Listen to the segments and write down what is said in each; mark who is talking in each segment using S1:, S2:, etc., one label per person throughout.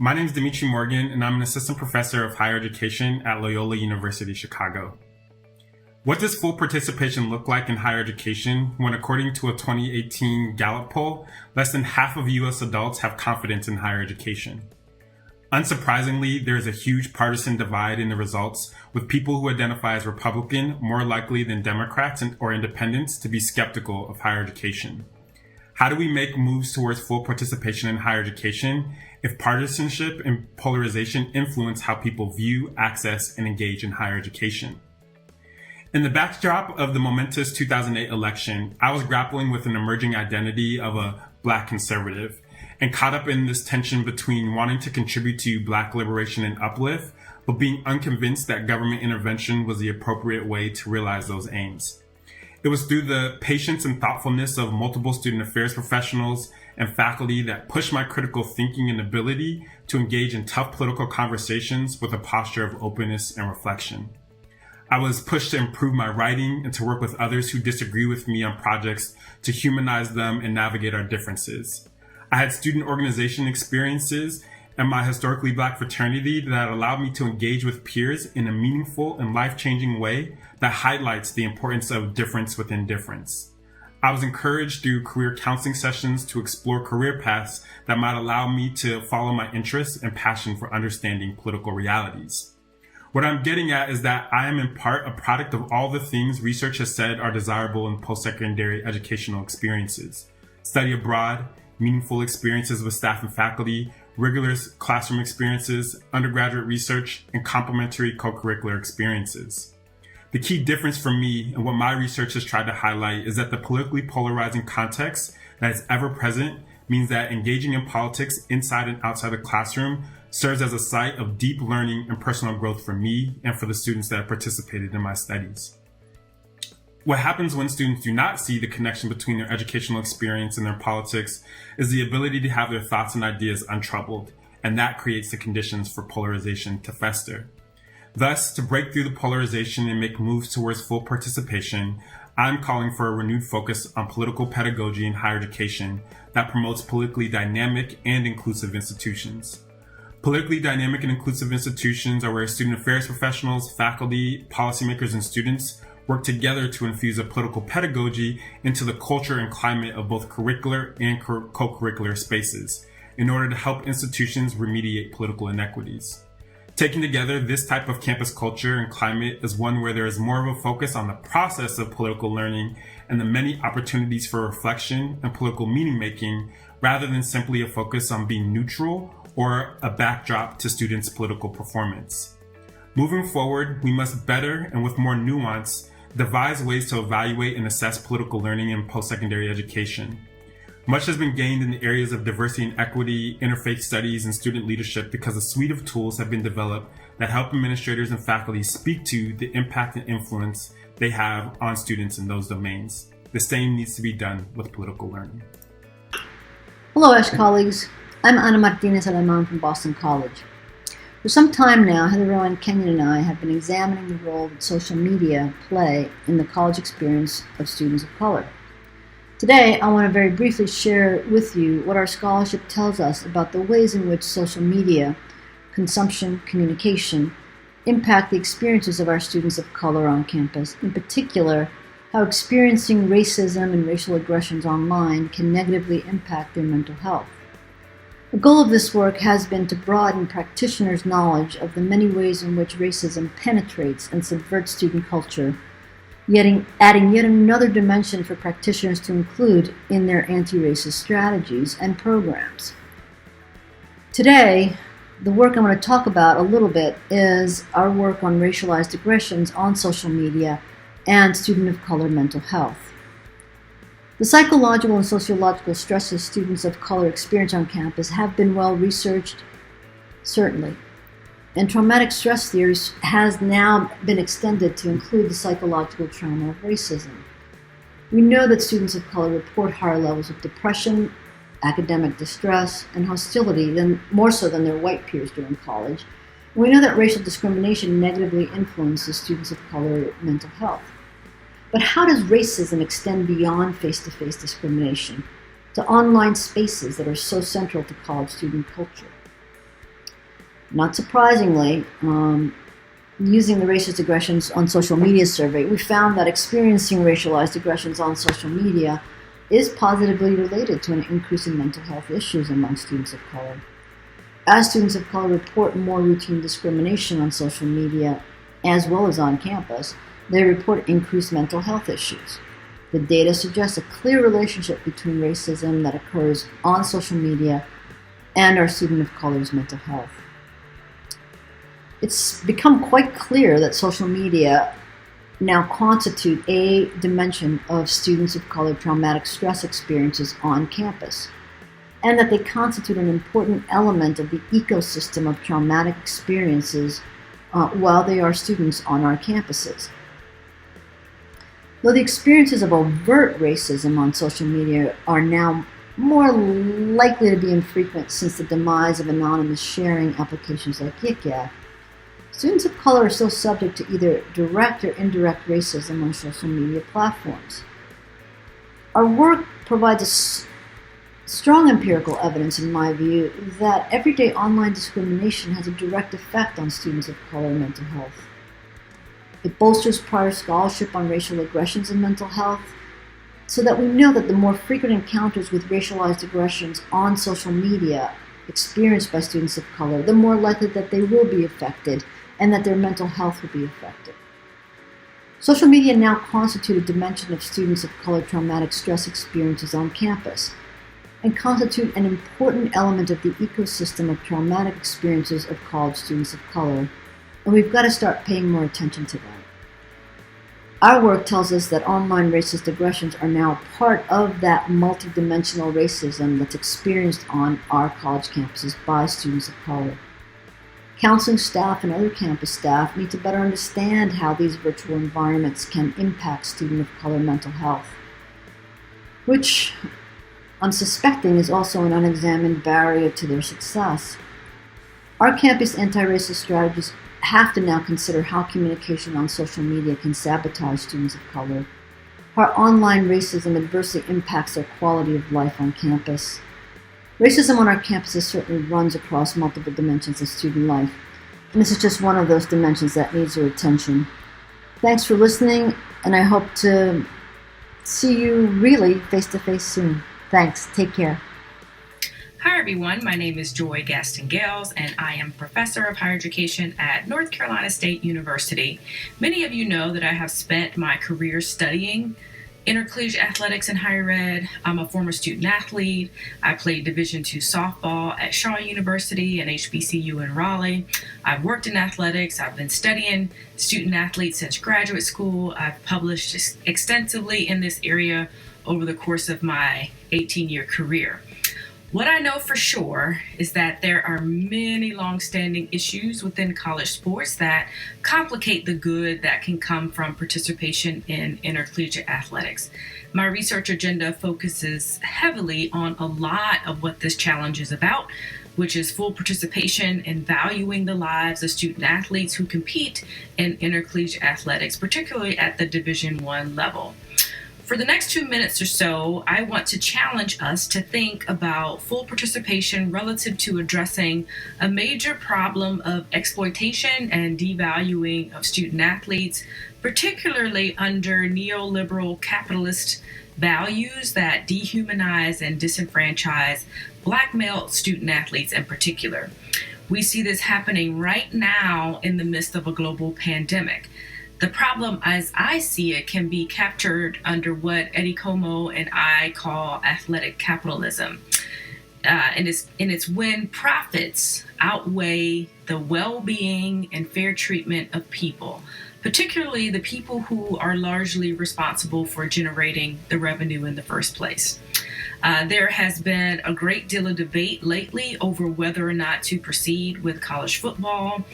S1: My name is Demetri Morgan, and I'm an assistant professor of higher education at Loyola University-Chicago. What does full participation look like in higher education when, according to a 2018 Gallup poll, less than half of U.S. adults have confidence in higher education? Unsurprisingly, there is a huge partisan divide in the results, with people who identify as Republican more likely than Democrats or independents to be skeptical of higher education. How do we make moves towards full participation in higher education if partisanship and polarization influence how people view, access, and engage in higher education? In the backdrop of the momentous 2008 election, I was grappling with an emerging identity of a Black conservative and caught up in this tension between wanting to contribute to Black liberation and uplift, but being unconvinced that government intervention was the appropriate way to realize those aims. It was through the patience and thoughtfulness of multiple student affairs professionals and faculty that pushed my critical thinking and ability to engage in tough political conversations with a posture of openness and reflection. I was pushed to improve my writing and to work with others who disagree with me on projects to humanize them and navigate our differences. I had student organization experiences and my historically Black fraternity that allowed me to engage with peers in a meaningful and life-changing way that highlights the importance of difference within difference. I was encouraged through career counseling sessions to explore career paths that might allow me to follow my interests and passion for understanding political realities. What I'm getting at is that I am in part a product of all the things research has said are desirable in post-secondary educational experiences: study abroad, meaningful experiences with staff and faculty, rigorous classroom experiences, undergraduate research, and complementary co-curricular experiences. The key difference for me and what my research has tried to highlight is that the politically polarizing context that is ever present means that engaging in politics inside and outside the classroom serves as a site of deep learning and personal growth for me and for the students that have participated in my studies. What happens when students do not see the connection between their educational experience and their politics is the ability to have their thoughts and ideas untroubled, and that creates the conditions for polarization to fester. Thus, to break through the polarization and make moves towards full participation, I'm calling for a renewed focus on political pedagogy in higher education that promotes politically dynamic and inclusive institutions. Politically dynamic and inclusive institutions are where student affairs professionals, faculty, policymakers, and students work together to infuse a political pedagogy into the culture and climate of both curricular and co-curricular spaces in order to help institutions remediate political inequities. Taken together, this type of campus culture and climate is one where there is more of a focus on the process of political learning and the many opportunities for reflection and political meaning making, rather than simply a focus on being neutral or a backdrop to students' political performance. Moving forward, we must better and with more nuance devise ways to evaluate and assess political learning in post-secondary education. Much has been gained in the areas of diversity and equity, interfaith studies, and student leadership because a suite of tools have been developed that help administrators and faculty speak to the impact and influence they have on students in those domains. The same needs to be done with political learning.
S2: Hello, ASHE colleagues. I'm Martinez-Aleman from Boston College. For some time now, Heather Owen, Kenyon, and I have been examining the role that social media play in the college experience of students of color. Today, I want to very briefly share with you what our scholarship tells us about the ways in which social media, consumption, communication, impact the experiences of our students of color on campus, in particular, how experiencing racism and racial aggressions online can negatively impact their mental health. The goal of this work has been to broaden practitioners' knowledge of the many ways in which racism penetrates and subverts student culture, adding yet another dimension for practitioners to include in their anti-racist strategies and programs. Today, the work I'm going to talk about a little bit is our work on racialized aggressions on social media and student of color mental health. The psychological and sociological stresses students of color experience on campus have been well researched, certainly. And traumatic stress theories has now been extended to include the psychological trauma of racism. We know that students of color report higher levels of depression, academic distress, and hostility more so than their white peers during college. And we know that racial discrimination negatively influences students of color mental health. But how does racism extend beyond face-to-face discrimination to online spaces that are so central to college student culture? Not surprisingly, using the racist aggressions on social media survey, we found that experiencing racialized aggressions on social media is positively related to an increase in mental health issues among students of color. As students of color report more routine discrimination on social media as well as on campus, they report increased mental health issues. The data suggests a clear relationship between racism that occurs on social media and our student of color's mental health. It's become quite clear that social media now constitute a dimension of students of color traumatic stress experiences on campus, and that they constitute an important element of the ecosystem of traumatic experiences while they are students on our campuses. Though the experiences of overt racism on social media are now more likely to be infrequent since the demise of anonymous sharing applications like Yik Yak, students of color are still subject to either direct or indirect racism on social media platforms. Our work provides strong empirical evidence, in my view, that everyday online discrimination has a direct effect on students of color mental health. It bolsters prior scholarship on racial aggressions and mental health, so that we know that the more frequent encounters with racialized aggressions on social media experienced by students of color, the more likely that they will be affected and that their mental health will be affected. Social media now constitute a dimension of students of color traumatic stress experiences on campus and constitute an important element of the ecosystem of traumatic experiences of college students of color, and we've got to start paying more attention to that. Our work tells us that online racist aggressions are now part of that multidimensional racism that's experienced on our college campuses by students of color. Counseling staff and other campus staff need to better understand how these virtual environments can impact student of color mental health, which I'm suspecting is also an unexamined barrier to their success. Our campus anti-racist strategies have to now consider how communication on social media can sabotage students of color, how online racism adversely impacts their quality of life on campus. Racism on our campuses certainly runs across multiple dimensions of student life, and this is just one of those dimensions that needs your attention. Thanks for listening, and I hope to see you really face-to-face soon. Thanks. Take care.
S3: Hi everyone, my name is Joy Gaston Gayles and I am Professor of Higher Education at North Carolina State University. Many of you know that I have spent my career studying intercollegiate athletics in higher ed. I'm a former student athlete. I played Division II softball at Shaw University and HBCU in Raleigh. I've worked in athletics. I've been studying student athletes since graduate school. I've published extensively in this area over the course of my 18-year career. What I know for sure is that there are many long-standing issues within college sports that complicate the good that can come from participation in intercollegiate athletics. My research agenda focuses heavily on a lot of what this challenge is about, which is full participation and valuing the lives of student athletes who compete in intercollegiate athletics, particularly at the Division I level. For the next 2 minutes or so, I want to challenge us to think about full participation relative to addressing a major problem of exploitation and devaluing of student athletes, particularly under neoliberal capitalist values that dehumanize and disenfranchise Black male student athletes in particular. We see this happening right now in the midst of a global pandemic. The problem, as I see it, can be captured under what Eddie Como and I call athletic capitalism. And it's when profits outweigh the well-being and fair treatment of people, particularly the people who are largely responsible for generating the revenue in the first place. There has been a great deal of debate lately over whether or not to proceed with college football.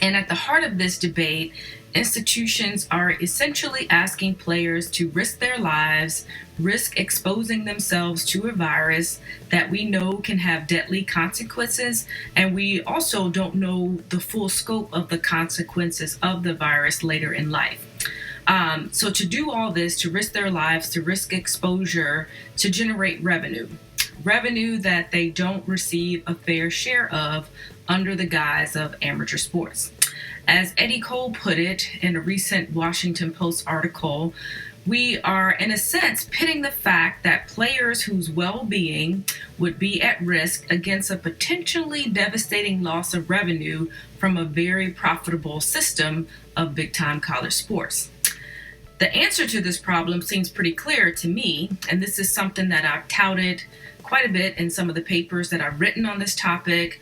S3: And at the heart of this debate, institutions are essentially asking players to risk their lives, risk exposing themselves to a virus that we know can have deadly consequences, and we also don't know the full scope of the consequences of the virus later in life. So to do all this, to risk their lives, to risk exposure, to generate revenue that they don't receive a fair share of under the guise of amateur sports. As Eddie Cole put it in a recent Washington Post article, we are, in a sense, pitting the fact that players whose well-being would be at risk against a potentially devastating loss of revenue from a very profitable system of big-time college sports. The answer to this problem seems pretty clear to me, and this is something that I've touted quite a bit in some of the papers that I've written on this topic.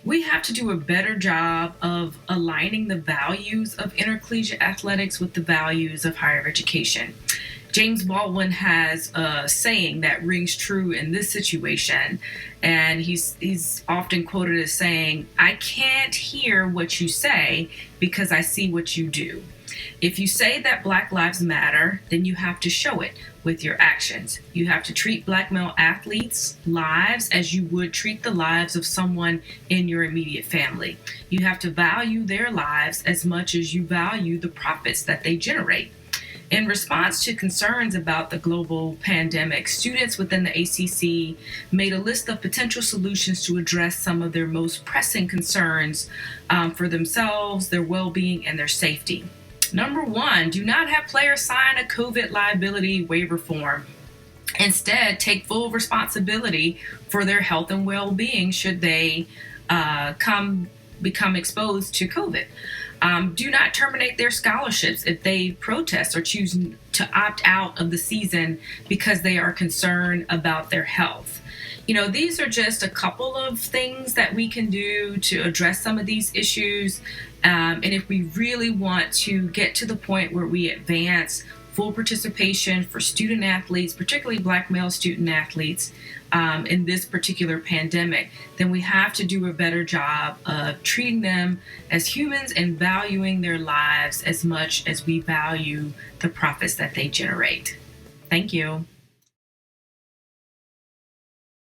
S3: We have to do a better job of aligning the values of intercollegiate athletics with the values of higher education. James Baldwin has a saying that rings true in this situation, and he's often quoted as saying, "I can't hear what you say because I see what you do." If you say that Black Lives Matter, then you have to show it with your actions. You have to treat Black male athletes' lives as you would treat the lives of someone in your immediate family. You have to value their lives as much as you value the profits that they generate. In response to concerns about the global pandemic, students within the ACC made a list of potential solutions to address some of their most pressing concerns for themselves, their well-being, and their safety. Number one, do not have players sign a COVID liability waiver form. Instead, take full responsibility for their health and well-being should they become exposed to COVID. Do not terminate their scholarships if they protest or choose to opt out of the season because they are concerned about their health. These are just a couple of things that we can do to address some of these issues. And if we really want to get to the point where we advance full participation for student athletes, particularly Black male student athletes, in this particular pandemic, then we have to do a better job of treating them as humans and valuing their lives as much as we value the profits that they generate. Thank you.